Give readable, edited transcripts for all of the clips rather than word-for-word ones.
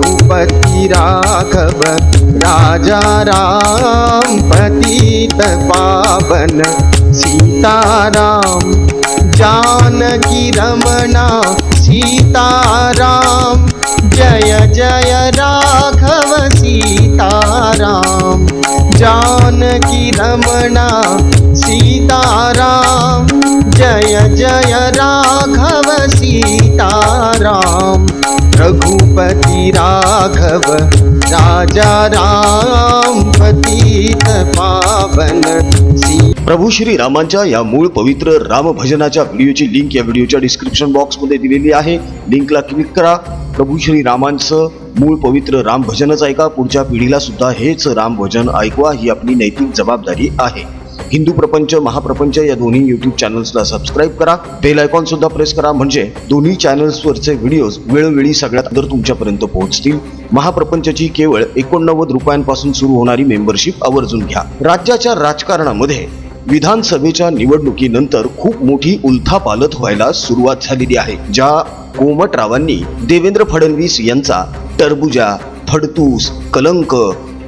रघुपति राघव राजा राम, पतित पावन सीताराम। जानकी रमणा सीताराम, जय जय राघव सीताराम। जानकी रमणा सीताराम, जय जय राघव सीताराम। रघुपति राघव राजा राम, पतित पावन प्रभू श्री रामांच्या या मूळ पवित्र राम भजनाच्या व्हिडिओची लिंक या व्हिडिओच्या डिस्क्रिप्शन बॉक्समध्ये दिलेली आहे। लिंकला क्लिक करा, प्रभू श्री रामांचं मूळ पवित्र राम भजनच ऐका, पुढच्या पिढीला सुद्धा हेच राम भजन ऐकवा, ही आपली नैतिक जबाबदारी आहे। हिंदू प्रपंच महाप्रपंच या दोन्ही यूट्यूब चॅनल्सला सबस्क्राईब करा, बेल आयकॉन सुद्धा प्रेस करा, म्हणजे दोन्ही चॅनल्सवरचे व्हिडिओज वेळोवेळी सगळ्यात अगोदर तुमच्यापर्यंत पोहोचतील। महाप्रपंचची केवळ 89 रुपयांपासून सुरू होणारी मेंबरशिप आवर्जून घ्या। राज्याच्या राजकारणामध्ये विधानसभेच्या निवडणुकीनंतर खूप मोठी उलथापालथ व्हायला सुरुवात झालेली आहे। ज्या कोमटरावांनी देवेंद्र फडणवीस यांचा टरबुजा, फडतूस, कलंक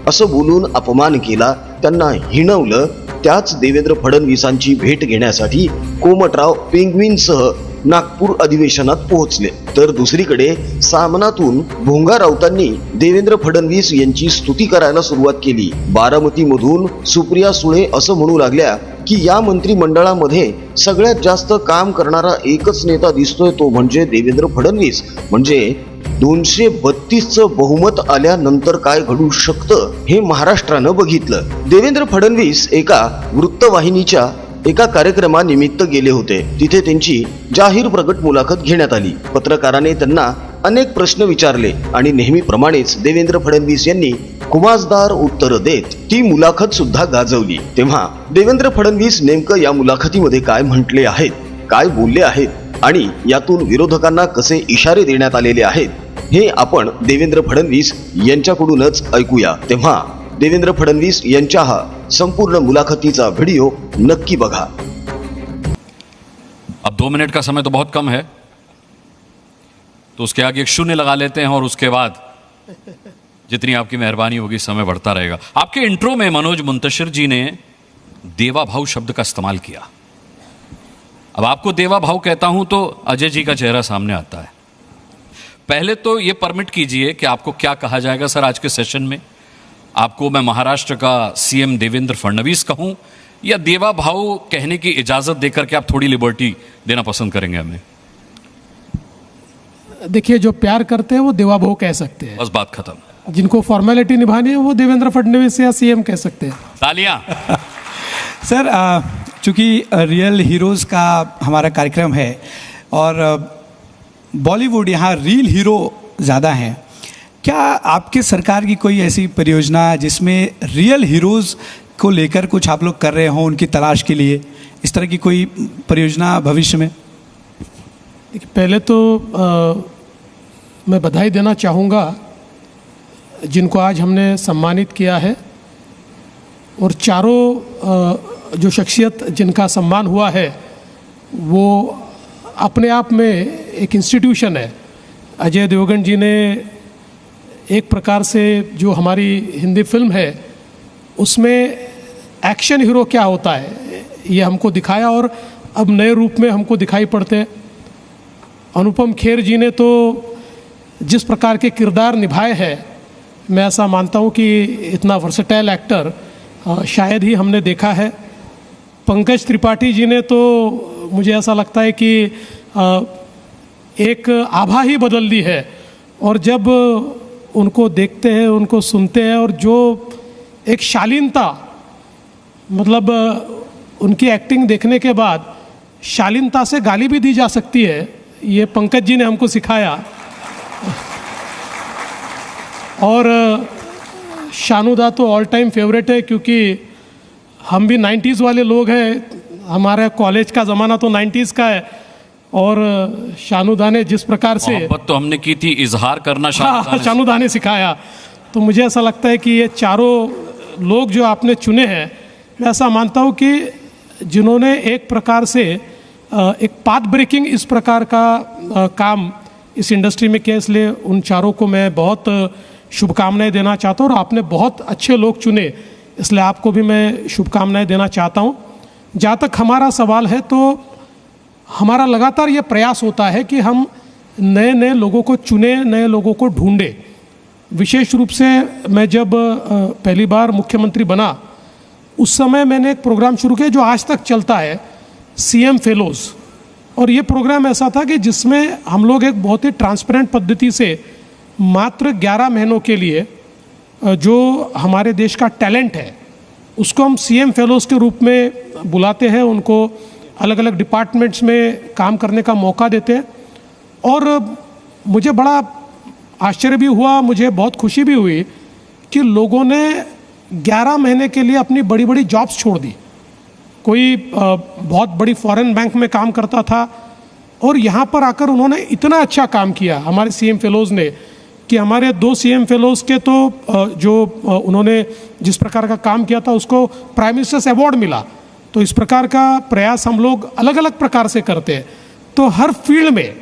असं बोलून अपमान केला, त्यांना हिणवलं, त्याच देवेंद्र फडणवीसांची भेट घेण्यासाठी कोमटराव पेंग्विनसह नागपूर अधिवेशनात पोहोचले। तर दुसरीकडे सामनातून भोंगा राऊतांनी देवेंद्र फडणवीस यांची स्तुती करायला सुरुवात केली। बारामतीमधून सुप्रिया सुळे असं म्हणू लागल्या की या मंत्रिमंडळामध्ये सगळ्यात जास्त काम करणारा एकच नेता दिसतोय, तो म्हणजे देवेंद्र फडणवीस। म्हणजे 232चं बहुमत आल्यानंतर काय घडू शकतं हे महाराष्ट्रानं बघितलं। देवेंद्र फडणवीस एका वृत्तवाहिनीच्या एका कार्यक्रमानिमित्त गेले होते, तिथे त्यांची जाहीर प्रगट मुलाखत घेण्यात आली। पत्रकाराने त्यांना अनेक प्रश्न विचारले आणि नेहमीप्रमाणेच देवेंद्र फडणवीस यांनी खुमासदार उत्तर देत ती मुलाखत सुद्धा गाजवली। तेव्हा देवेंद्र फडणवीस नेमकं या मुलाखतीमध्ये काय म्हटले आहेत, काय बोलले आहेत आणि यातून विरोधकांना कसे इशारे देण्यात आलेले आहेत, हे आपण देवेंद्र फडणवीस यांच्याकडूनच ऐकूया। तेव्हा देवेंद्र फडणवीस यांच्या हा संपूर्ण मुलाखतीचा व्हिडिओ नक्की बघा। अब 2 मिनट का समय तो बहुत कम है, तो उसके आगे एक शून्य लगा लेते हैं और उसके बाद जितनी आपकी मेहरबानी होगी समय बढ़ता रहेगा। आपके इंट्रो में मनोज मुंतशिर जी ने देवा भाव शब्द का इस्तेमाल किया। अब आपको देवा भाव कहता हूं तो अजय जी का चेहरा सामने आता है। पहले तो ये परमिट कीजिए कि आपको क्या कहा जाएगा सर आज के सेशन में। आपको मैं महाराष्ट्र का सीएम देवेंद्र फडणवीस कहूं या देवा भाव कहने की इजाजत देकर के आप थोड़ी लिबर्टी देना पसंद करेंगे हमें? देखिए, जो प्यार करते हैं वो देवा भाव कह सकते हैं, बस बात खत्म। जिनको फॉर्मेलिटी निभानी है वो देवेंद्र फडणवीस या सीएम कह सकते हैं। तालियां। सर, चूंकि रियल हीरोज़ का हमारा कार्यक्रम है और बॉलीवुड यहाँ रियल हीरो ज़्यादा हैं, क्या आपकी सरकार की कोई ऐसी परियोजना जिसमें रियल हीरोज़ को लेकर कुछ आप लोग कर रहे हों उनकी तलाश के लिए, इस तरह की कोई परियोजना भविष्य में? पहले तो मैं बधाई देना चाहूँगा जिनको आज हमने सम्मानित किया है, और चारों जो शख्सियत जिनका सम्मान हुआ है वो अपने आप में एक इंस्टीट्यूशन है। अजय देवगन जी ने एक प्रकार से जो हमारी हिंदी फिल्म है उसमें एक्शन हीरो क्या होता है ये हमको दिखाया, और अब नए रूप में हमको दिखाई पड़ते हैं। अनुपम खेर जी ने तो जिस प्रकार के किरदार निभाए हैं, मैं ऐसा मानता हूँ कि इतना वर्सेटाइल एक्टर शायद ही हमने देखा है। पंकज त्रिपाठी जी ने तो मुझे ऐसा लगता है कि एक आभा ही बदल दी है, और जब उनको देखते हैं, उनको सुनते हैं, और जो एक शालीनता, मतलब उनकी एक्टिंग देखने के बाद शालीनता से गाली भी दी जा सकती है, ये पंकज जी ने हमको सिखाया। और शानुदा तो ऑल टाइम फेवरेट है, क्योंकि हम भी 90s वाले लोग हैं, हमारा कॉलेज का ज़माना तो 90s का है, और शानुदा ने जिस प्रकार से मोहब्बत तो हमने की थी, इजहार करना शानुदा ने सिखाया। तो मुझे ऐसा लगता है कि ये चारों लोग जो आपने चुने हैं, मैं ऐसा मानता हूँ कि जिन्होंने एक प्रकार से एक पाथ ब्रेकिंग इस प्रकार का काम इस इंडस्ट्री में किया, इसलिए उन चारों को मैं बहुत शुभकामनाएं देना चाहता हूँ। और आपने बहुत अच्छे लोग चुने, इसलिए आपको भी मैं शुभकामनाएं देना चाहता हूँ। जहाँ तक हमारा सवाल है, तो हमारा लगातार ये प्रयास होता है कि हम नए नए लोगों को चुने, नए लोगों को ढूंढे। विशेष रूप से मैं जब पहली बार मुख्यमंत्री बना, उस समय मैंने एक प्रोग्राम शुरू किया जो आज तक चलता है, सीएम फेलोज़। और ये प्रोग्राम ऐसा था कि जिसमें हम लोग एक बहुत ही ट्रांसपेरेंट पद्धति से मात्र 11 महीनों के लिए जो हमारे देश का टैलेंट है उसको हम सीएम फेलोज़ के रूप में बुलाते हैं, उनको अलग अलग डिपार्टमेंट्स में काम करने का मौका देते हैं। और मुझे बड़ा आश्चर्य भी हुआ, मुझे बहुत खुशी भी हुई कि लोगों ने 11 महीने के लिए अपनी बड़ी बड़ी जॉब्स छोड़ दी। कोई बहुत बड़ी फॉरेन बैंक में काम करता था और यहाँ पर आकर उन्होंने इतना अच्छा काम किया हमारे सीएम फेलोज़ ने, कि हमारे 2 सीएम फेलोज़ के तो जो उन्होंने जिस प्रकार का काम किया था उसको प्राइम मिनिस्टर्स अवार्ड मिला। तो इस प्रकार का प्रयास हम लोग अलग अलग प्रकार से करते हैं। तो हर फील्ड में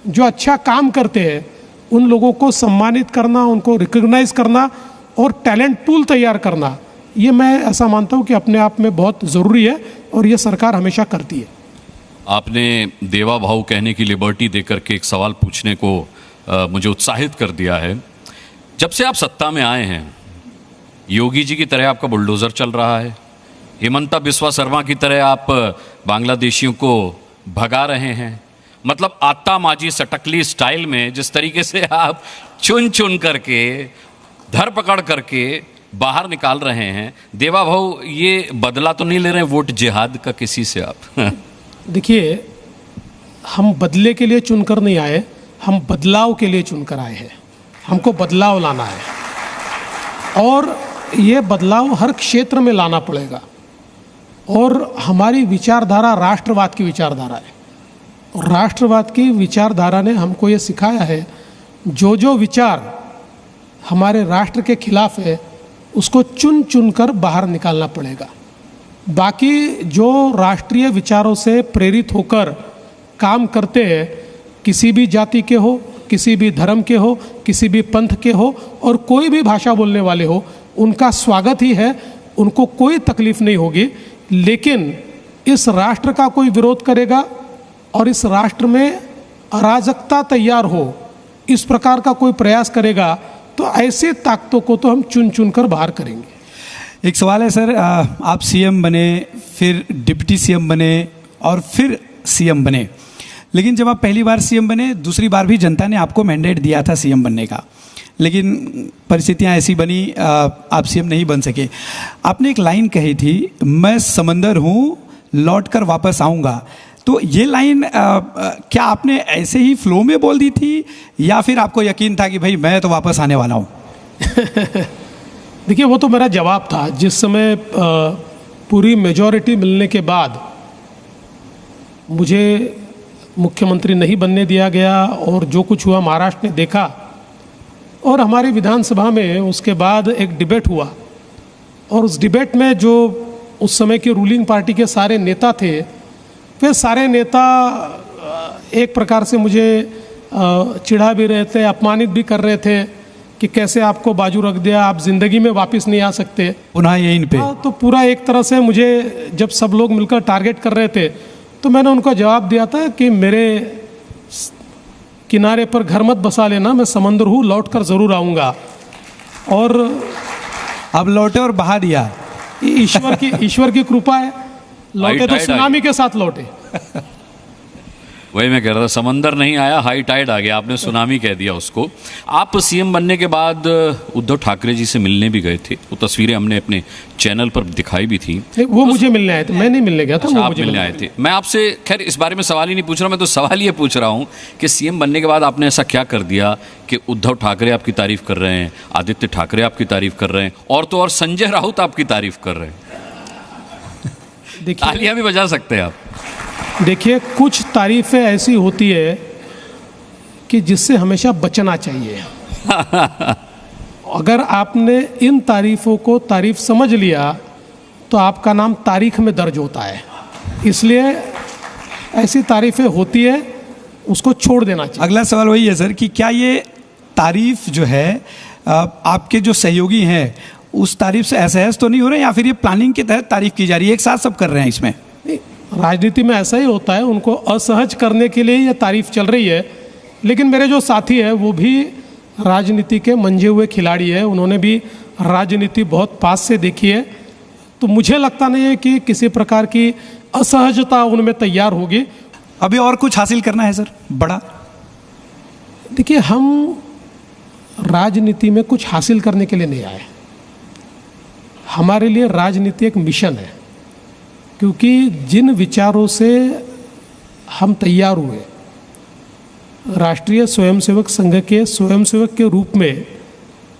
जो अच्छा काम करते हैं उन लोगों को सम्मानित करना, उनको रिकॉग्नाइज करना और टैलेंट पूल तैयार करना, ये मैं ऐसा मानता हूँ कि अपने आप में बहुत ज़रूरी है और ये सरकार हमेशा करती है। आपने देवा भाऊ कहने की लिबर्टी देकर के एक सवाल पूछने को मुझे उत्साहित कर दिया है। जब से आप सत्ता में आए हैं, योगी जी की तरह आपका बुलडोज़र चल रहा है, हिमंता बिस्वा शर्मा की तरह आप बांग्लादेशियों को भगा रहे हैं। मतलब आटा माजी सटकली स्टाइल में जिस तरीके से आप चुन चुन करके, धर पकड़ करके बाहर निकाल रहे हैं, देवा भाऊ ये बदला तो नहीं ले रहे वोट जिहाद का किसी से आप? देखिए, हम बदले के लिए चुनकर नहीं आए, हम बदलाव के लिए चुनकर आए हैं। हमको बदलाव लाना है और ये बदलाव हर क्षेत्र में लाना पड़ेगा। और हमारी विचारधारा राष्ट्रवाद की विचारधारा है और राष्ट्रवाद की विचारधारा ने हमको ये सिखाया है, जो विचार हमारे राष्ट्र के खिलाफ है उसको चुन चुन कर बाहर निकालना पड़ेगा। बाकी जो राष्ट्रीय विचारों से प्रेरित होकर काम करते हैं, किसी भी जाति के हो, किसी भी धर्म के हो, किसी भी पंथ के हो और कोई भी भाषा बोलने वाले हो, उनका स्वागत ही है, उनको कोई तकलीफ नहीं होगी। लेकिन इस राष्ट्र का कोई विरोध करेगा और इस राष्ट्र में अराजकता तैयार हो, इस प्रकार का कोई प्रयास करेगा, तो ऐसे ताकतों को तो हम चुन चुन कर बाहर करेंगे। एक सवाल है सर, आप सीएम बने, फिर डिप्टी सीएम बने और फिर सीएम बने, लेकिन जब आप पहली बार सीएम बने, दूसरी बार भी जनता ने आपको मैंडेट दिया था सीएम बनने का, लेकिन परिस्थितियां ऐसी बनी आप सीएम नहीं बन सके। आपने एक लाइन कही थी, मैं समंदर हूँ लौट कर वापस आऊँगा। तो ये लाइन क्या आपने ऐसे ही फ्लो में बोल दी थी या फिर आपको यकीन था कि भाई मैं तो वापस आने वाला हूँ? देखिए, वो तो मेरा जवाब था। जिस समय पूरी मेजॉरिटी मिलने के बाद मुझे मुख्यमंत्री नहीं बनने दिया गया और जो कुछ हुआ महाराष्ट्र ने देखा और हमारी विधानसभा में उसके बाद एक डिबेट हुआ और उस डिबेट में जो उस समय की रूलिंग पार्टी के सारे नेता थे, वे सारे नेता एक प्रकार से मुझे चिढ़ा भी रहे थे, अपमानित भी कर रहे थे कि कैसे आपको बाजू रख दिया, आप ज़िंदगी में वापस नहीं आ सकते पुनः ये इन पे। तो पूरा एक तरह से मुझे जब सब लोग मिलकर टारगेट कर रहे थे तो मैंने उनको जवाब दिया था कि मेरे किनारे पर घर मत बसा लेना, मैं समंदर हूँ, लौट कर ज़रूर आऊँगा। और अब लौटे और बहा दिया। ईश्वर की कृपा है, लौटे तो सुनामी के साथ लौटे। वही मैं कह रहा था, समंदर नहीं आया, हाई टाइड आ गया, आपने सुनामी कह दिया उसको। आप सीएम बनने के बाद उद्धव ठाकरे जी से मिलने भी गए थे, वो तस्वीरें हमने अपने चैनल पर दिखाई भी थी। वो मुझे मिलने आए थे, मैं नहीं मिलने गया था। अच्छा, आप मिलने आए थे। मैं आपसे खैर इस बारे में सवाल ही नहीं पूछ रहा, मैं तो सवाल ये पूछ रहा हूँ कि सीएम बनने के बाद आपने ऐसा क्या कर दिया कि उद्धव ठाकरे आपकी तारीफ कर रहे हैं, आदित्य ठाकरे आपकी तारीफ कर रहे हैं और तो और संजय राउत आपकी तारीफ कर रहे हैं। तालियां भी बजा सकते हैं आप। देखिए, कुछ तारीफ़ें ऐसी होती है कि जिससे हमेशा बचना चाहिए। अगर आपने इन तारीफ़ों को तारीफ़ समझ लिया तो आपका नाम तारीख में दर्ज होता है। इसलिए ऐसी तारीफ़ें होती है उसको छोड़ देना चाहिए। अगला सवाल वही है सर कि क्या ये तारीफ जो है आपके जो सहयोगी हैं उस तारीफ से असहज तो नहीं हो रहे, या फिर ये प्लानिंग के तहत तारीफ की जा रही है, एक साथ सब कर रहे हैं इसमें? नहीं, राजनीति में ऐसा ही होता है, उनको असहज करने के लिए ये तारीफ चल रही है। लेकिन मेरे जो साथी हैं वो भी राजनीति के मंझे हुए खिलाड़ी है, उन्होंने भी राजनीति बहुत पास से देखी है, तो मुझे लगता नहीं है कि किसी प्रकार की असहजता उनमें तैयार होगी। अभी और कुछ हासिल करना है सर बड़ा? देखिए, हम राजनीति में कुछ हासिल करने के लिए नहीं आए, हमारे लिए राजनीति एक मिशन है। क्योंकि जिन विचारों से हम तैयार हुए, राष्ट्रीय स्वयंसेवक संघ के स्वयंसेवक के रूप में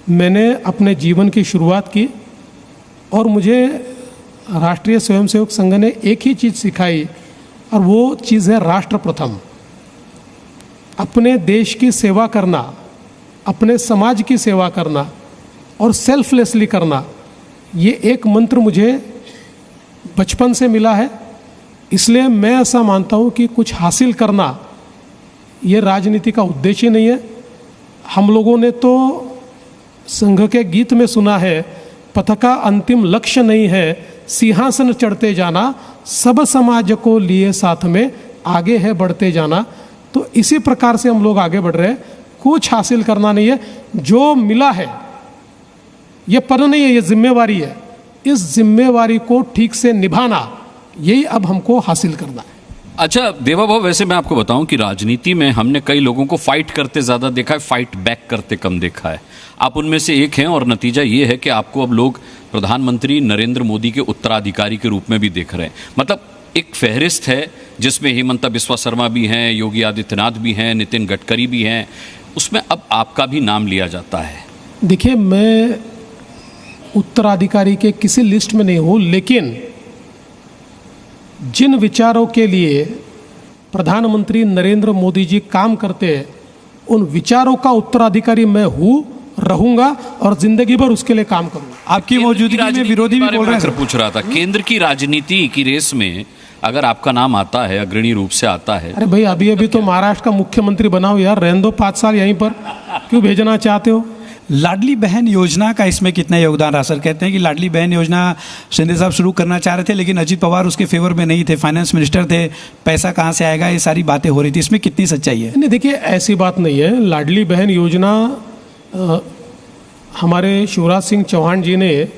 मैंने अपने जीवन की शुरुआत की, और मुझे राष्ट्रीय स्वयंसेवक संघ ने एक ही चीज़ सिखाई, और वो चीज़ है राष्ट्र प्रथम। अपने देश की सेवा करना, अपने समाज की सेवा करना और सेल्फलेसली करना, ये एक मंत्र मुझे बचपन से मिला है। इसलिए मैं ऐसा मानता हूँ कि कुछ हासिल करना ये राजनीति का उद्देश्य नहीं है। हम लोगों ने तो संघ के गीत में सुना है, पथ का अंतिम लक्ष्य नहीं है सिंहासन चढ़ते जाना, सब समाज को लिए साथ में आगे है बढ़ते जाना। तो इसी प्रकार से हम लोग आगे बढ़ रहे हैं, कुछ हासिल करना नहीं है। जो मिला है ये पद नहीं है, ये जिम्मेवारी है। इस जिम्मेवारी को ठीक से निभाना, यही अब हमको हासिल करना है। अच्छा देवा भाव, वैसे मैं आपको बताऊं कि राजनीति में हमने कई लोगों को फाइट करते ज़्यादा देखा है, फाइट बैक करते कम देखा है। आप उनमें से एक हैं, और नतीजा ये है कि आपको अब लोग प्रधानमंत्री नरेंद्र मोदी के उत्तराधिकारी के रूप में भी देख रहे हैं। मतलब एक फहरिस्त है जिसमें हेमंता बिस्वा शर्मा भी हैं, योगी आदित्यनाथ भी हैं, नितिन गडकरी भी हैं, उसमें अब आपका भी नाम लिया जाता है। देखिए, मैं उत्तराधिकारी के किसी लिस्ट में नहीं हूँ, लेकिन जिन विचारों के लिए प्रधानमंत्री नरेंद्र मोदी जी काम करते हैं, उन विचारों का उत्तराधिकारी मैं हूँ, रहूंगा और जिंदगी भर उसके लिए काम करूंगा। आपकी मौजूदगी में विरोधी भी बोल रहे हैं सर। पूछ रहा था, केंद्र की राजनीति की रेस में अगर आपका नाम आता है, अग्रणी रूप से आता है। अरे भाई, अभी अभी तो महाराष्ट्र का मुख्यमंत्री बनाओ यार, रहने दो 5 साल यहीं पर, क्यों भेजना चाहते हो? लाडली बहन योजना का इसमें कितना योगदान रहा सर? कहते हैं कि लाडली बहन योजना शिंदे साहब शुरू करना चाह रहे थे, लेकिन अजीत पवार उसके फेवर में नहीं थे, फाइनेंस मिनिस्टर थे, पैसा कहाँ से आएगा, ये सारी बातें हो रही थी, इसमें कितनी सच्चाई है? नहीं, देखिए ऐसी बात नहीं है। लाडली बहन योजना हमारे शिवराज सिंह चौहान जी ने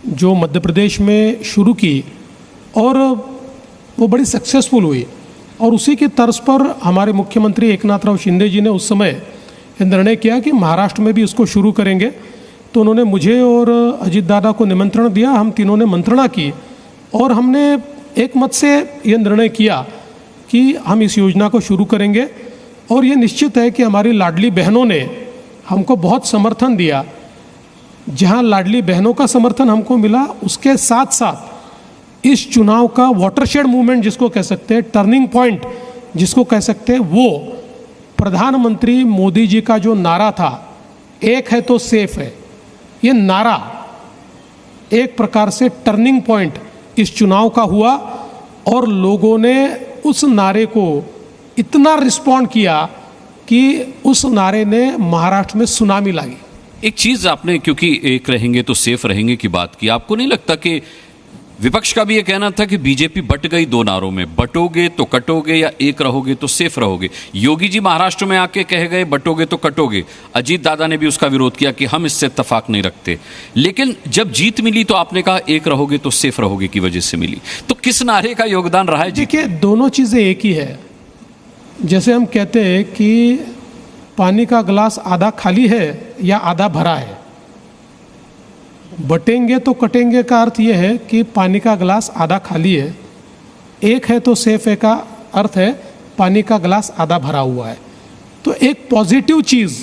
जो मध्य प्रदेश में शुरू की, और वो बड़ी सक्सेसफुल हुई, और उसी की तर्ज पर हमारे मुख्यमंत्री एकनाथ शिंदे जी ने उस समय निर्णय किया कि महाराष्ट्र में भी उसको शुरू करेंगे। तो उन्होंने मुझे और अजीत दादा को निमंत्रण दिया, हम तीनों ने मंत्रणा की, और हमने एक मत से ये निर्णय किया कि हम इस योजना को शुरू करेंगे। और ये निश्चित है कि हमारी लाडली बहनों ने हमको बहुत समर्थन दिया। जहाँ लाडली बहनों का समर्थन हमको मिला, उसके साथ साथ इस चुनाव का वाटरशेड मूवमेंट जिसको कह सकते हैं, टर्निंग पॉइंट जिसको कह सकते हैं, वो प्रधानमंत्री मोदी जी का जो नारा था, एक है तो सेफ है, ये नारा एक प्रकार से टर्निंग पॉइंट इस चुनाव का हुआ। और लोगों ने उस नारे को इतना रिस्पॉन्ड किया कि उस नारे ने महाराष्ट्र में सुनामी लागी। एक चीज आपने, क्योंकि एक रहेंगे तो सेफ रहेंगे की बात की, आपको नहीं लगता कि विपक्ष का भी ये कहना था कि बीजेपी बट गई 2 नारों में, बटोगे तो कटोगे या एक रहोगे तो सेफ रहोगे। योगी जी महाराष्ट्र में आके कह गए बटोगे तो कटोगे, अजीत दादा ने भी उसका विरोध किया कि हम इससे इत्तेफाक नहीं रखते। लेकिन जब जीत मिली तो आपने कहा एक रहोगे तो सेफ रहोगे की वजह से मिली। तो किस नारे का योगदान रहा है? देखिए, दोनों चीज़ें एक ही है। जैसे हम कहते हैं कि पानी का गिलास आधा खाली है या आधा भरा है, बटेंगे तो कटेंगे का अर्थ यह है कि पानी का गिलास आधा खाली है, एक है तो सेफ है का अर्थ है पानी का गिलास आधा भरा हुआ है। तो एक पॉजिटिव चीज़,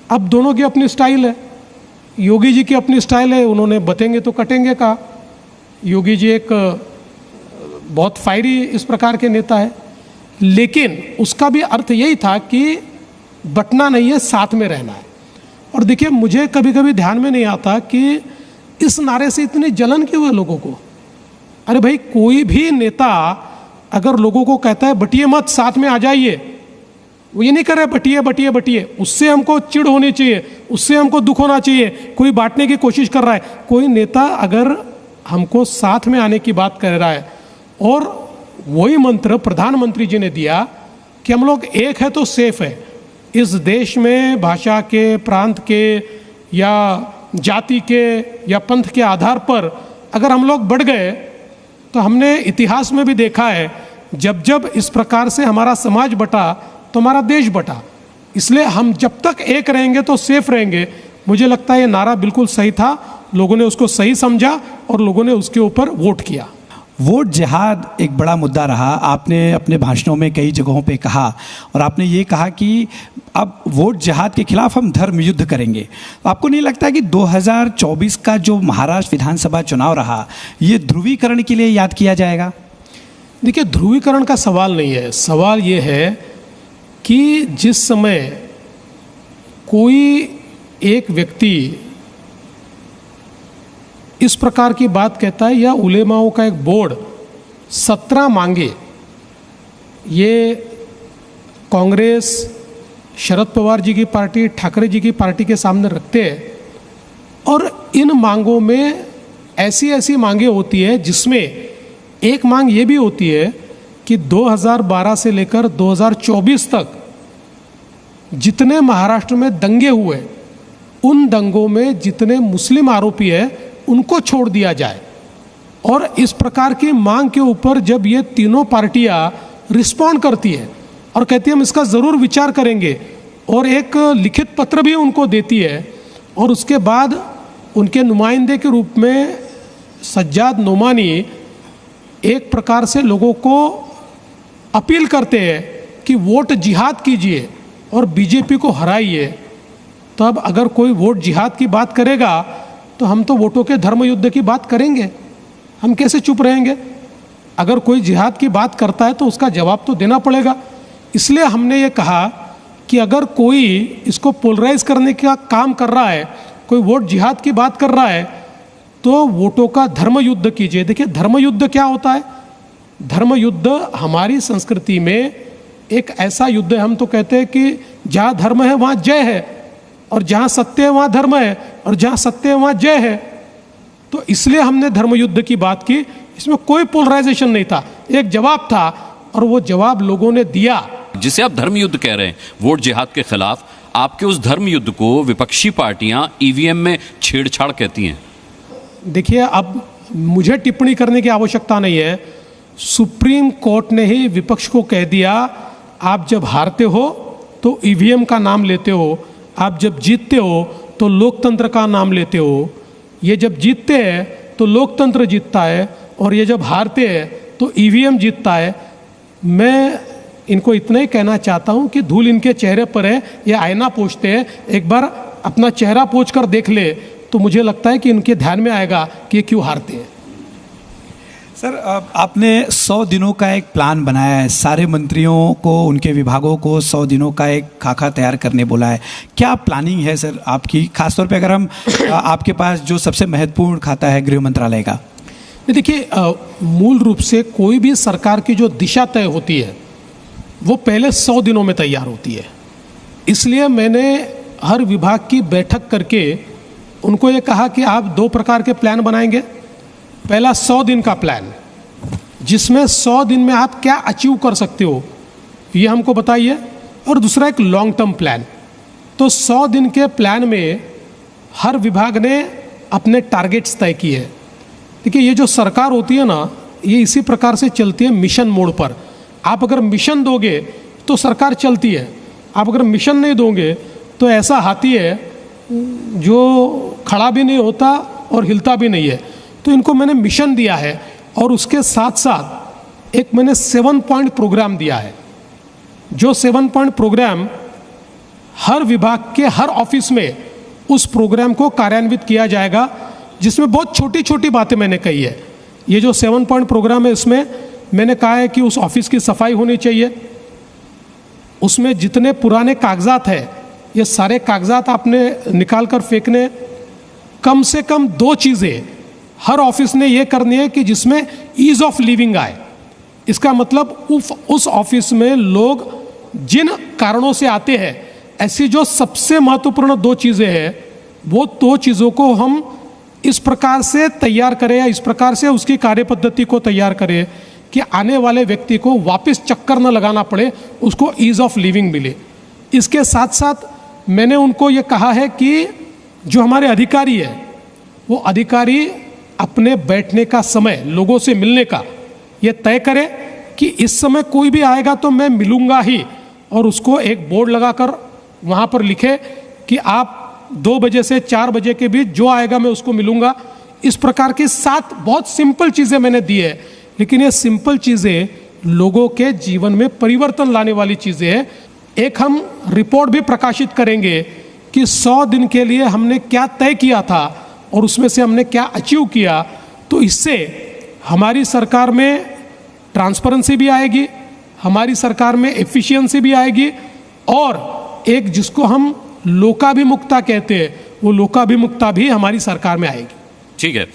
अब दोनों की अपनी स्टाइल है। योगी जी की अपनी स्टाइल है, उन्होंने बटेंगे तो कटेंगे कहा। योगी जी एक बहुत फायरी इस प्रकार के नेता है, लेकिन उसका भी अर्थ यही था कि बटना नहीं है, साथ में रहना है। और देखिए, मुझे कभी कभी ध्यान में नहीं आता कि इस नारे से इतनी जलन क्यों है लोगों को। अरे भाई, कोई भी नेता अगर लोगों को कहता है बटिए मत, साथ में आ जाइए, वो ये नहीं कर रहे बटिए बटिए बटिए, उससे हमको चिढ़ होनी चाहिए, उससे हमको दुख होना चाहिए। कोई बांटने की कोशिश कर रहा है, कोई नेता अगर हमको साथ में आने की बात कर रहा है, और वही मंत्र प्रधानमंत्री जी ने दिया कि हम लोग एक है तो सेफ है। इस देश में भाषा के, प्रांत के या जाति के या पंथ के आधार पर अगर हम लोग बढ़ गए, तो हमने इतिहास में भी देखा है जब जब इस प्रकार से हमारा समाज बटा तो हमारा देश बटा। इसलिए हम जब तक एक रहेंगे तो सेफ रहेंगे। मुझे लगता है ये नारा बिल्कुल सही था, लोगों ने उसको सही समझा और लोगों ने उसके ऊपर वोट किया। वोट जिहाद एक बड़ा मुद्दा रहा। आपने अपने भाषणों में कई जगहों पे कहा, और आपने ये कहा कि अब वोट जिहाद के खिलाफ हम धर्म युद्ध करेंगे। आपको नहीं लगता कि 2024 का जो महाराष्ट्र विधानसभा चुनाव रहा, ये ध्रुवीकरण के लिए याद किया जाएगा? देखिए, ध्रुवीकरण का सवाल नहीं है। सवाल ये है कि जिस समय कोई एक व्यक्ति इस प्रकार की बात कहता है, या उलेमाओं का एक बोर्ड 17 मांगे ये कांग्रेस, शरद पवार जी की पार्टी, ठाकरे जी की पार्टी के सामने रखते हैं, और इन मांगों में ऐसी ऐसी मांगे होती है जिसमें एक मांग ये भी होती है कि 2012 से लेकर 2024 तक जितने महाराष्ट्र में दंगे हुए, उन दंगों में जितने मुस्लिम आरोपी हैं उनको छोड़ दिया जाए। और इस प्रकार की मांग के ऊपर जब ये तीनों पार्टियां रिस्पॉन्ड करती है और कहती है हम इसका ज़रूर विचार करेंगे, और एक लिखित पत्र भी उनको देती है, और उसके बाद उनके नुमाइंदे के रूप में सज्जाद नोमानी एक प्रकार से लोगों को अपील करते हैं कि वोट जिहाद कीजिए और बीजेपी को हराइए। तो अब अगर कोई वोट जिहाद की बात करेगा तो हम तो वोटों के धर्म युद्ध की बात करेंगे, हम कैसे चुप रहेंगे? अगर कोई जिहाद की बात करता है तो उसका जवाब तो देना पड़ेगा। इसलिए हमने ये कहा कि अगर कोई इसको पोलराइज करने का काम कर रहा है, कोई वोट जिहाद की बात कर रहा है, तो वोटों का धर्म युद्ध कीजिए। देखिए, धर्म युद्ध क्या होता है? धर्म युद्ध हमारी संस्कृति में एक ऐसा युद्ध है, हम तो कहते हैं कि जहाँ धर्म है वहाँ जय है, और जहाँ सत्य है वहाँ धर्म है, और जहाँ सत्य है वहाँ जय है। तो इसलिए हमने धर्म युद्ध की बात की। इसमें कोई पोलराइजेशन नहीं था, एक जवाब था, और वो जवाब लोगों ने दिया। जिसे आप धर्म युद्ध कह रहे हैं, वोट जिहाद के खिलाफ, आपके उस धर्म युद्ध को विपक्षी पार्टियां ईवीएम में छेड़छाड़ कहती हैं। देखिए, अब मुझे टिप्पणी करने की आवश्यकता नहीं है। सुप्रीम कोर्ट ने ही विपक्ष को कह दिया, आप जब हारते हो तो ईवीएम का नाम लेते हो, आप जब जीतते हो तो लोकतंत्र का नाम लेते हो। ये जब जीतते हैं तो लोकतंत्र जीतता है, और ये जब हारते हैं तो ईवीएम जीतता है। मैं इनको इतना ही कहना चाहता हूँ कि धूल इनके चेहरे पर है, ये आईना पोंछते हैं, एक बार अपना चेहरा पोंछ कर देख ले तो मुझे लगता है कि इनके ध्यान में आएगा कि ये क्यों हारते हैं। सर, आपने 100 दिनों का एक प्लान बनाया है, सारे मंत्रियों को, उनके विभागों को 100 दिनों का एक खाका तैयार करने बोला है। क्या प्लानिंग है सर आपकी, खासतौर पे अगर हम आपके पास जो सबसे महत्वपूर्ण खाता है गृह मंत्रालय का? देखिए, मूल रूप से कोई भी सरकार की जो दिशा तय होती है वो पहले 100 दिनों में तैयार होती है। इसलिए मैंने हर विभाग की बैठक करके उनको ये कहा कि आप 2 प्रकार के प्लान बनाएंगे। पहला 100 दिन का प्लान, जिसमें 100 दिन में आप क्या अचीव कर सकते हो ये हमको बताइए, और दूसरा एक लॉन्ग टर्म प्लान। तो 100 दिन के प्लान में हर विभाग ने अपने टारगेट्स तय किए हैं। देखिए, ये जो सरकार होती है ना, ये इसी प्रकार से चलती है मिशन मोड पर। आप अगर मिशन दोगे तो सरकार चलती है, आप अगर मिशन नहीं दोगे तो ऐसा हाथी है जो खड़ा भी नहीं होता और हिलता भी नहीं है। तो इनको मैंने मिशन दिया है, और उसके साथ साथ एक मैंने 7 पॉइंट प्रोग्राम दिया है। जो 7 पॉइंट प्रोग्राम हर विभाग के हर ऑफिस में उस प्रोग्राम को कार्यान्वित किया जाएगा, जिसमें बहुत छोटी छोटी बातें मैंने कही है। ये जो 7 पॉइंट प्रोग्राम है, इसमें मैंने कहा है कि उस ऑफिस की सफाई होनी चाहिए, उसमें जितने पुराने कागजात हैं ये सारे कागजात आपने निकाल कर फेंकने। कम से कम 2 चीज़ें हर ऑफिस ने ये करनी है कि जिसमें ईज़ ऑफ लिविंग आए। इसका मतलब उस ऑफिस में लोग जिन कारणों से आते हैं, ऐसी जो सबसे महत्वपूर्ण दो चीज़ें हैं, वो दो चीज़ों को हम इस प्रकार से तैयार करें या इस प्रकार से उसकी कार्यपद्धति को तैयार करें कि आने वाले व्यक्ति को वापस चक्कर न लगाना पड़े, उसको ईज़ ऑफ लिविंग मिले। इसके साथ साथ मैंने उनको ये कहा है कि जो हमारे अधिकारी है, वो अधिकारी अपने बैठने का समय, लोगों से मिलने का, ये तय करे कि इस समय कोई भी आएगा तो मैं मिलूंगा ही, और उसको एक बोर्ड लगाकर वहाँ पर लिखे कि आप 2 बजे से 4 बजे के बीच जो आएगा मैं उसको मिलूंगा। इस प्रकार की 7 बहुत सिंपल चीज़ें मैंने दी है, लेकिन ये सिंपल चीज़ें लोगों के जीवन में परिवर्तन लाने वाली चीज़ें हैं। एक हम रिपोर्ट भी प्रकाशित करेंगे कि 100 दिन के लिए हमने क्या तय किया था और उसमें से हमने क्या अचीव किया। तो इससे हमारी सरकार में ट्रांसपेरेंसी भी आएगी, हमारी सरकार में एफिशिएंसी भी आएगी, और एक जिसको हम लोकाभिमुखता कहते हैं, वो लोकाभिमुखता भी हमारी सरकार में आएगी। ठीक है।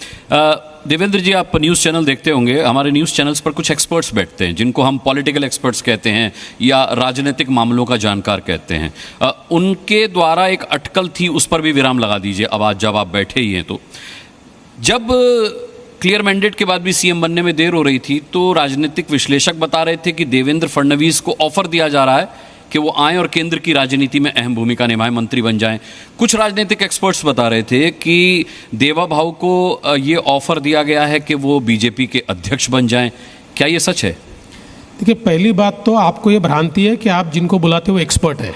देवेंद्र जी, आप न्यूज़ चैनल देखते होंगे। हमारे न्यूज़ चैनल्स पर कुछ एक्सपर्ट्स बैठते हैं जिनको हम पॉलिटिकल एक्सपर्ट्स कहते हैं या राजनीतिक मामलों का जानकार कहते हैं। उनके द्वारा एक अटकल थी, उस पर भी विराम लगा दीजिए अब आज जब आप बैठे ही हैं। तो जब क्लियर मैंडेट के बाद भी सीएम बनने में देर हो रही थी, तो राजनीतिक विश्लेषक बता रहे थे कि देवेंद्र फडणवीस को ऑफर दिया जा रहा है कि वो आएँ और केंद्र की राजनीति में अहम भूमिका निभाएं, मंत्री बन जाएं। कुछ राजनीतिक एक्सपर्ट्स बता रहे थे कि देवा भाऊ को ये ऑफर दिया गया है कि वो बीजेपी के अध्यक्ष बन जाएं। क्या ये सच है? देखिए, पहली बात तो आपको ये भ्रांति है कि आप जिनको बुलाते हो एक्सपर्ट है।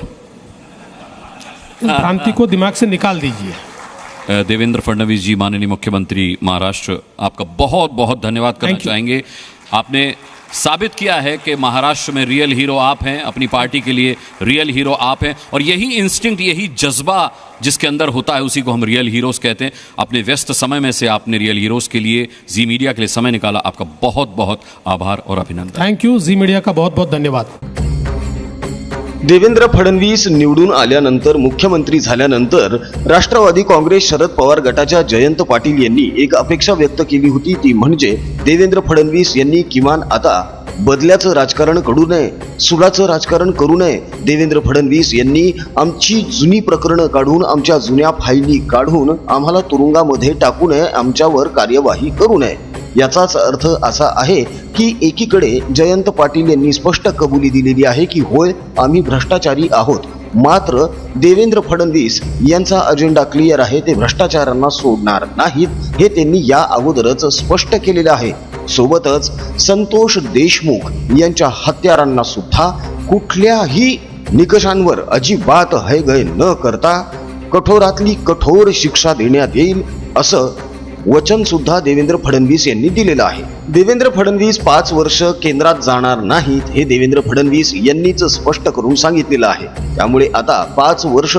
इस भ्रांति को दिमाग से निकाल दीजिए। देवेंद्र फडणवीस जी, माननीय मुख्यमंत्री महाराष्ट्र, आपका बहुत बहुत धन्यवाद करना चाहेंगे। आपने साबित किया है कि महाराष्ट्र में रियल हीरो आप हैं, अपनी पार्टी के लिए रियल हीरो आप हैं, और यही इंस्टिंक्ट, यही जज्बा जिसके अंदर होता है, उसी को हम रियल हीरोज़ कहते हैं। अपने व्यस्त समय में से आपने रियल हीरोज़ के लिए, जी मीडिया के लिए समय निकाला। आपका बहुत बहुत आभार और अभिनंदन। थैंक यू, जी मीडिया का बहुत बहुत धन्यवाद। देवेंद्र फडणवीस निवडून आल्यानंतर, मुख्यमंत्री झाल्यानंतर राष्ट्रवादी काँग्रेस शरद पवार गटाच्या जयंत पाटील यांनी एक अपेक्षा व्यक्त केली होती, ती म्हणजे देवेंद्र फडणवीस यांनी किमान आता बदल्याचं राजकारण करू नये, सुडाचं राजकारण करू नये। देवेंद्र फडणवीस यांनी आमची जुनी प्रकरणं काढून, आमच्या जुन्या फायली काढून आम्हाला तुरुंगामध्ये टाकू नये, आमच्यावर कार्यवाही करू नये। याचाच अर्थ असा आहे की एकीकडे जयंत पाटील यांनी स्पष्ट कबुली दिलेली आहे की होय, आम्ही भ्रष्टाचारी आहोत, मात्र देवेंद्र फडणवीस यांचा अजेंडा क्लिअर आहे, ते भ्रष्टाचारांना सोडणार नाहीत, हे त्यांनी या अगोदरच स्पष्ट केलेलं आहे। सोबतच संतोष देशमुख यांच्या हत्यारांना सुद्धा कुठल्याही निकषांवर अजिबात हयगय न करता कठोरातली कठोर शिक्षा देण्यात येईल, असं वचन सुद्धा देवेंद्र फडणवीस यांनी दिलेलं आहे। देवेंद्र फडणवीस 5 वर्ष केंद्रात जाणार नाहीत, हे देवेंद्र फडणवीस यांनीच स्पष्ट करून सांगितलेलं आहे। त्यामुळे आता 5 वर्ष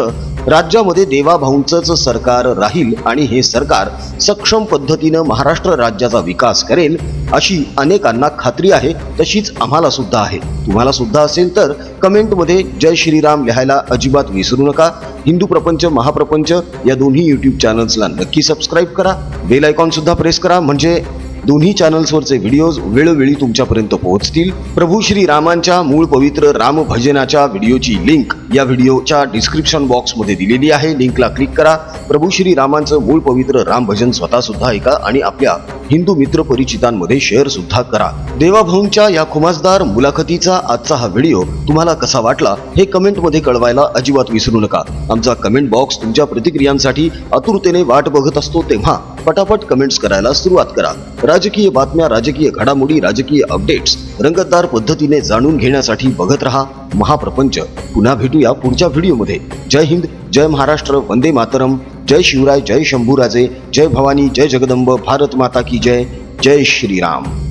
राज्यामध्ये देवाभाऊंचंच सरकार राहील आणि हे सरकार सक्षम पद्धतीनं महाराष्ट्र राज्याचा विकास करेल अशी अनेकांना खात्री आहे, तशीच आम्हाला सुद्धा आहे। तुम्हाला सुद्धा असेल तर कमेंटमध्ये जय श्रीराम लिहायला अजिबात विसरू नका। हिंदू प्रपंच, महाप्रपंच या दोन्ही यूट्यूब चॅनल्सला नक्की सबस्क्राईब करा, बेल आयकॉन सुद्धा प्रेस करा, म्हणजे दोन्ही चॅनल्सवरचे व्हिडिओज वेळोवेळी तुमच्यापर्यंत पोहोचतील। प्रभू श्री रामांच्या मूळ पवित्र राम भजनाच्या व्हिडिओची लिंक या व्हिडिओच्या डिस्क्रिप्शन बॉक्समध्ये दिलेली आहे, लिंकला क्लिक करा। प्रभू श्री रामांचं मूळ पवित्र राम भजन स्वतः सुद्धा ऐका आणि आपल्या हिंदू मित्र परिचितांमध्ये शेअर सुद्धा करा। देवाभाऊंच्या या खुमासदार मुलाखतीचा आजचा हा व्हिडिओ तुम्हाला कसा वाटला हे कमेंटमध्ये कळवायला अजिबात विसरू नका। आमचा कमेंट बॉक्स तुमच्या प्रतिक्रियांसाठी आतुरतेने वाट बघत असतो, तेव्हा पटापट कमेंट्स करायला सुरुवात करा। राजकीय बातम्या, राजकीय घडामोडी, राजकीय अपडेट्स रंगतदार पद्धतीने जाणून घेण्यासाठी बघत रहा महाप्रपंच। पुन्हा भेटूया पुढच्या व्हिडिओमध्ये। जय हिंद, जय महाराष्ट्र, वंदे मातरम, जय शिवराय, जय शंभूराजे, जय भवानी, जय जगदंब, भारत माता की जय, जय श्रीराम।